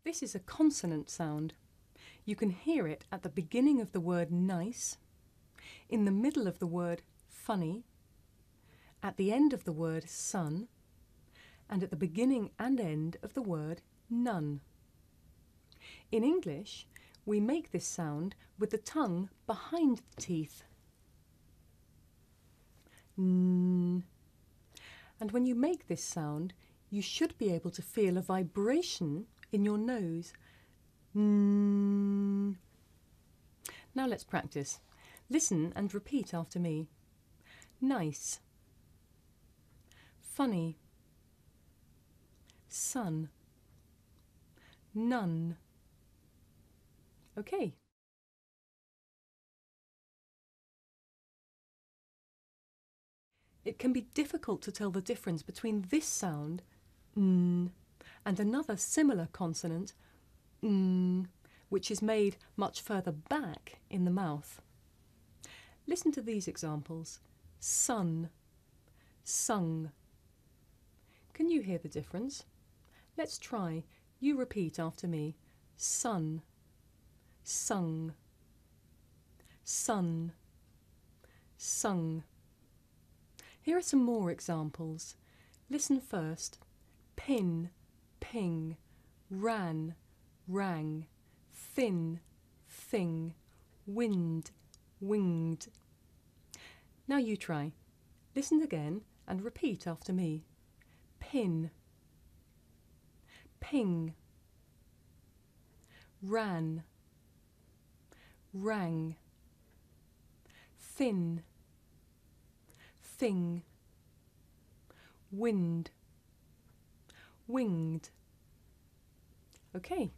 This is a consonant sound. You can hear it at the beginning of the word nice, in the middle of the word funny, at the end of the word sun, and at the beginning and end of the word none. In English, we make this sound with the tongue behind the teeth. N. And when you make this sound, you should be able to feel a vibration in your nose. N. Now let's practice. Listen and repeat after me. Nice. Funny. Sun. None. Okay. It can be difficult to tell the difference between this sound, n, and another similar consonant, n, which is made much further back in the mouth. Listen to these examples. Sun, sung. Can you hear the difference? Let's try. You repeat after me. Sun, sung, sun, sung. Here are some more examples. Listen first. Pin, ping, ran, rang, thin, thing, wind, winged. Now you try. Listen again and repeat after me. Pin, ping, ran, rang, thin, thing, wind, winged. Okay.